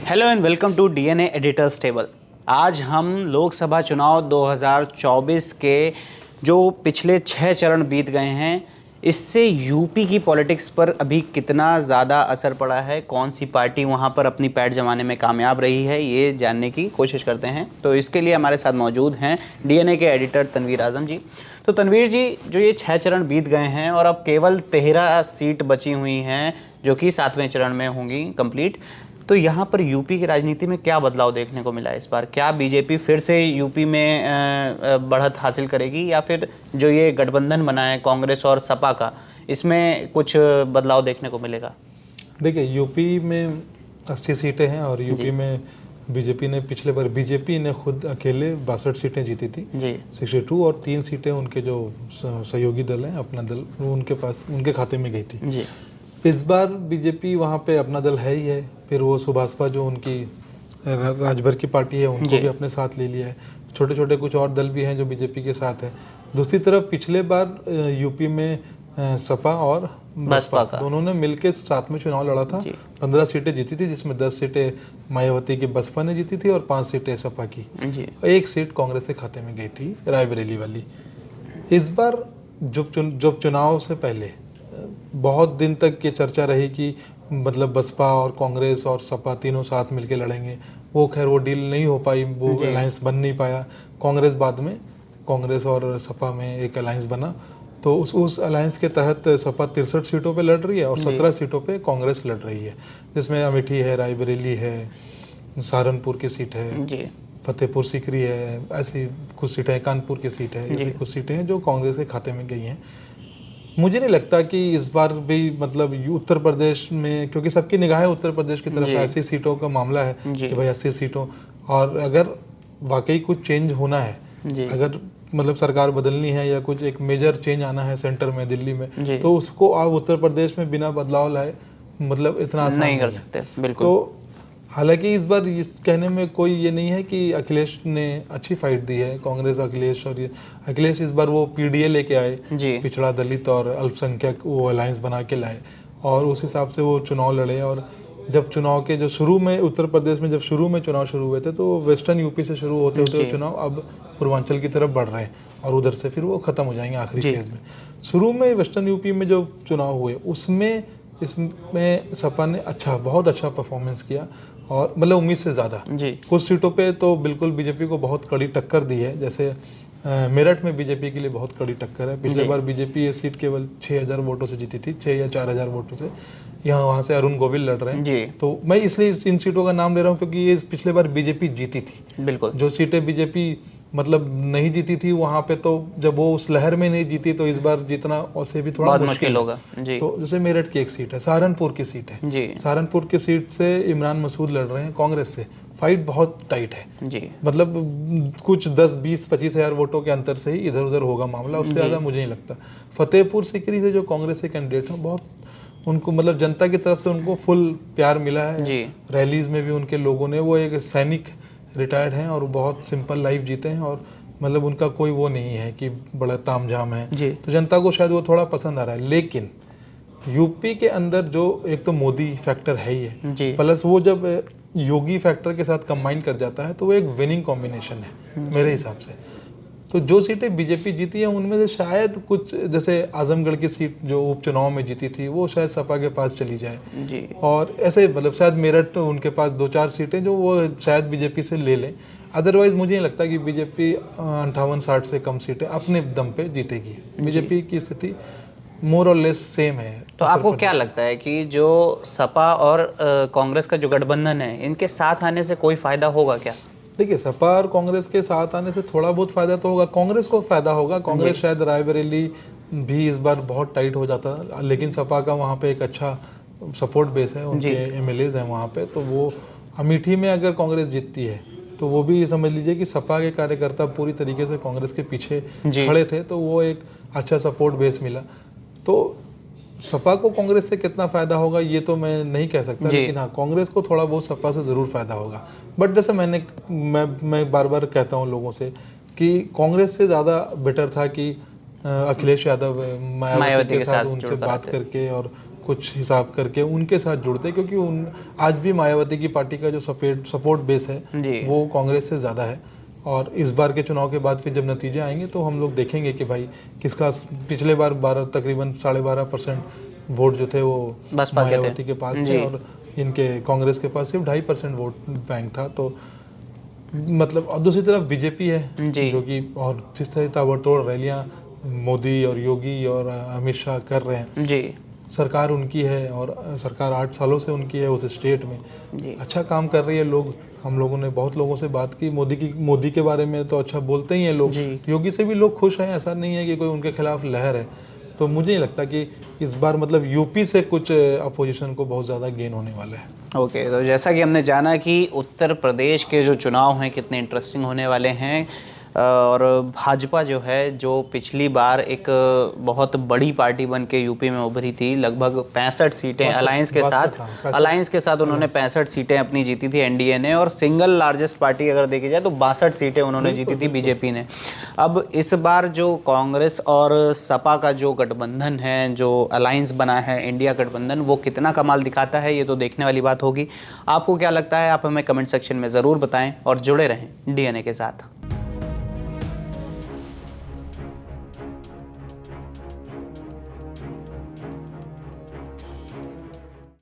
Hello and welcome to DNA editors table. आज हम लोकसभा चुनाव 2024 के जो पिछले 6 चरण बीत गए हैं, इससे यूपी की पॉलिटिक्स पर अभी कितना ज़्यादा असर पड़ा है, कौन सी पार्टी वहां पर अपनी पैठ जमाने में कामयाब रही है, ये जानने की कोशिश करते हैं। तो इसके लिए हमारे साथ मौजूद हैं डीएनए के एडिटर तनवीर आज़म जी। तो तनवीर जी, जो ये 6 चरण बीत गए हैं और अब केवल 13 सीट बची हुई हैं जो कि 7वें चरण में होंगी कंप्लीट, तो यहाँ पर यूपी की राजनीति में क्या बदलाव देखने को मिला इस बार? क्या बीजेपी फिर से यूपी में बढ़त हासिल करेगी, या फिर जो ये गठबंधन बना है कांग्रेस और सपा का, इसमें कुछ बदलाव देखने को मिलेगा? देखिए, यूपी में 80 सीटें हैं और यूपी में बीजेपी ने पिछले बार बीजेपी ने खुद अकेले 62 सीटें जीती थी जी। 62, और 3 सीटें उनके जो सहयोगी दल हैं, अपना दल, उनके पास उनके खाते में गई थी जी। इस बार बीजेपी वहाँ पे अपना दल है ही है, फिर वो सुभाषपा जो उनकी राजभर की पार्टी है उनको भी अपने साथ ले लिया है। छोटे छोटे कुछ और दल भी हैं जो बीजेपी के साथ है। दूसरी तरफ पिछले बार यूपी में सपा और बसपा दोनों ने मिलकर साथ में चुनाव लड़ा था। 15 सीटें जीती थी, जिसमें 10 सीटें मायावती की बसपा ने जीती थी और 5 सीटें सपा की। 1 सीट कांग्रेस के खाते में गई थी, रायबरेली वाली। इस बार जब चुनाव से पहले बहुत दिन तक ये चर्चा रही कि मतलब बसपा और कांग्रेस और सपा तीनों साथ मिलके लड़ेंगे, वो खैर वो डील नहीं हो पाई, वो अलायंस बन नहीं पाया। कांग्रेस बाद में कांग्रेस और सपा में एक अलायंस बना, तो उस अलायंस के तहत सपा 63 सीटों पे लड़ रही है और 17 सीटों पे कांग्रेस लड़ रही है, जिसमें अमेठी है, रायबरेली है, सहारनपुर की सीट है, फतेहपुर सीकरी है, ऐसी कुछ सीटें हैं, कानपुर की सीट है, ऐसी कुछ सीटें हैं जो कांग्रेस के खाते में गई हैं। मुझे नहीं लगता कि इस बार भी मतलब उत्तर प्रदेश में, क्योंकि सबकी निगाहें उत्तर प्रदेश की तरफ 80 सीटों का मामला है कि भाई 80 सीटों, और अगर वाकई कुछ चेंज होना है, अगर मतलब सरकार बदलनी है या कुछ एक मेजर चेंज आना है सेंटर में, दिल्ली में, तो उसको आप उत्तर प्रदेश में बिना बदलाव लाए मतलब इतना आसान नहीं कर सकते। बिल्कुल। तो हालांकि इस बार इस कहने में कोई ये नहीं है कि अखिलेश ने अच्छी फाइट दी है, कांग्रेस अखिलेश, और ये अखिलेश इस बार वो पीडीए लेके आए, पिछड़ा दलित और अल्पसंख्यक, वो अलायंस बना के लाए और उस हिसाब से वो चुनाव लड़े। और जब चुनाव के जो शुरू में उत्तर प्रदेश में जब शुरू में चुनाव शुरू हुए थे, तो वेस्टर्न यूपी से शुरू होते होते चुनाव अब पूर्वांचल की तरफ बढ़ रहे हैं और उधर से फिर वो खत्म हो जाएंगे आखिरी फेज में। शुरू में वेस्टर्न यूपी में जो चुनाव हुए इसमें सपा ने बहुत अच्छा परफॉर्मेंस किया, और मतलब उम्मीद से ज़्यादा। कुछ सीटों पे तो बिल्कुल बीजेपी को बहुत कड़ी टक्कर दी है, जैसे मेरठ में बीजेपी के लिए बहुत कड़ी टक्कर है। पिछले बार बीजेपी ये सीट केवल 6000 वोटों से जीती थी, 6 या 4000 वोटों से। यहाँ वहाँ से अरुण गोविल लड़ रहे हैं, तो मैं इसलिए इन सीटों का नाम ले रहा हूँ क्योंकि ये पिछले बार बीजेपी जीती थी। बिल्कुल। जो सीटें बीजेपी मतलब नहीं जीती थी वहाँ पे, तो जब वो उस लहर में नहीं जीती, तो इस बार जीतना उससे भी थोड़ा मुश्किल होगा। तो जैसे मेरठ की एक सीट है, सहारनपुर की सीट है, सहारनपुर की सीट से इमरान मसूद लड़ रहे हैं कांग्रेस से। फाइट बहुत टाइट है मतलब कुछ 10-20-25 हज़ार वोटों के अंतर से ही इधर उधर होगा मामला, उससे ज़्यादा मुझे नहीं लगता। फतेहपुर सीकरी से जो कांग्रेस के कैंडिडेट हैं, बहुत उनको मतलब जनता की तरफ से उनको फुल प्यार मिला है। रैलीज में भी उनके लोगों ने, वो एक सैनिक रिटायर्ड हैं और बहुत सिंपल लाइफ जीते हैं, और मतलब उनका कोई वो नहीं है कि बड़ा तामझाम है, तो जनता को शायद वो थोड़ा पसंद आ रहा है। लेकिन यूपी के अंदर जो एक तो मोदी फैक्टर है ही है, प्लस वो जब योगी फैक्टर के साथ कंबाइन कर जाता है, तो वो एक विनिंग कॉम्बिनेशन है मेरे हिसाब से। तो जो सीटें बीजेपी जीती है उनमें से शायद कुछ, जैसे आजमगढ़ की सीट जो उपचुनाव में जीती थी, वो शायद सपा के पास चली जाए, और ऐसे मतलब शायद मेरठ उनके पास 2-4 सीटें जो वो शायद बीजेपी से ले लें। अदरवाइज मुझे नहीं लगता कि बीजेपी 58-60 से कम सीटें अपने दम पे जीतेगी। बीजेपी की स्थिति मोर और लेस सेम है। तो आपको क्या लगता है कि जो सपा और कांग्रेस का जो गठबंधन है, इनके साथ आने से कोई फायदा होगा क्या? देखिए, सपा और कांग्रेस के साथ आने से थोड़ा बहुत फायदा तो होगा, कांग्रेस को फायदा होगा। कांग्रेस शायद रायबरेली भी इस बार बहुत टाइट हो जाता, लेकिन सपा का वहाँ पे एक अच्छा सपोर्ट बेस है, उनके एमएलएज हैं वहाँ पे। तो वो अमेठी में अगर कांग्रेस जीतती है, तो वो भी समझ लीजिए कि सपा के कार्यकर्ता पूरी तरीके से कांग्रेस के पीछे खड़े थे, तो वो एक अच्छा सपोर्ट बेस मिला। तो सपा को कांग्रेस से कितना फायदा होगा ये तो मैं नहीं कह सकता, लेकिन हाँ, कांग्रेस को थोड़ा बहुत सपा से जरूर फायदा होगा। बट जैसे मैं बार बार कहता हूँ लोगों से कि कांग्रेस से ज़्यादा बेटर था कि अखिलेश यादव मायावती के साथ उनसे बात करके और कुछ हिसाब करके उनके साथ जुड़ते, क्योंकि आज भी मायावती की पार्टी का जो सपोर्ट बेस है वो कांग्रेस से ज़्यादा है। और इस बार के चुनाव के बाद फिर जब नतीजे आएंगे तो हम लोग देखेंगे कि भाई किसका, पिछले बार तकरीबन 12.5% वोट जो थे वो मायावती के पास थे और इनके कांग्रेस के पास सिर्फ 2.5% वोट बैंक था। तो मतलब, और दूसरी तरफ बीजेपी है जो कि और जिस तरह ताबड़तोड़ रैलियां मोदी और योगी और अमित शाह कर रहे हैं जी, सरकार उनकी है और सरकार 8 सालों से उनकी है उस स्टेट में जी, अच्छा काम कर रही है। लोग, हम लोगों ने बहुत लोगों से बात की, मोदी के बारे में तो अच्छा बोलते ही हैं लोग, योगी से भी लोग खुश हैं, ऐसा नहीं है कि कोई उनके खिलाफ लहर है। तो मुझे नहीं लगता कि इस बार मतलब यूपी से कुछ अपोजिशन को बहुत ज़्यादा गेन होने वाला है। ओके, तो जैसा कि हमने जाना कि उत्तर प्रदेश के जो चुनाव हैं कितने इंटरेस्टिंग होने वाले हैं, और भाजपा जो है, जो पिछली बार एक बहुत बड़ी पार्टी बन के यूपी में उभरी थी, लगभग 65 सीटें अलायंस के साथ उन्होंने 65 सीटें अपनी जीती थी एनडीए ने, और सिंगल लार्जेस्ट पार्टी अगर देखी जाए तो 62 सीटें उन्होंने जीती थी बीजेपी ने। अब इस बार जो कांग्रेस और सपा का जो गठबंधन है, जो अलायंस बना है इंडिया गठबंधन, वो कितना कमाल दिखाता है ये तो देखने वाली बात होगी। आपको क्या लगता है, आप हमें कमेंट सेक्शन में ज़रूर बताएं और जुड़े रहें डीएनए के साथ।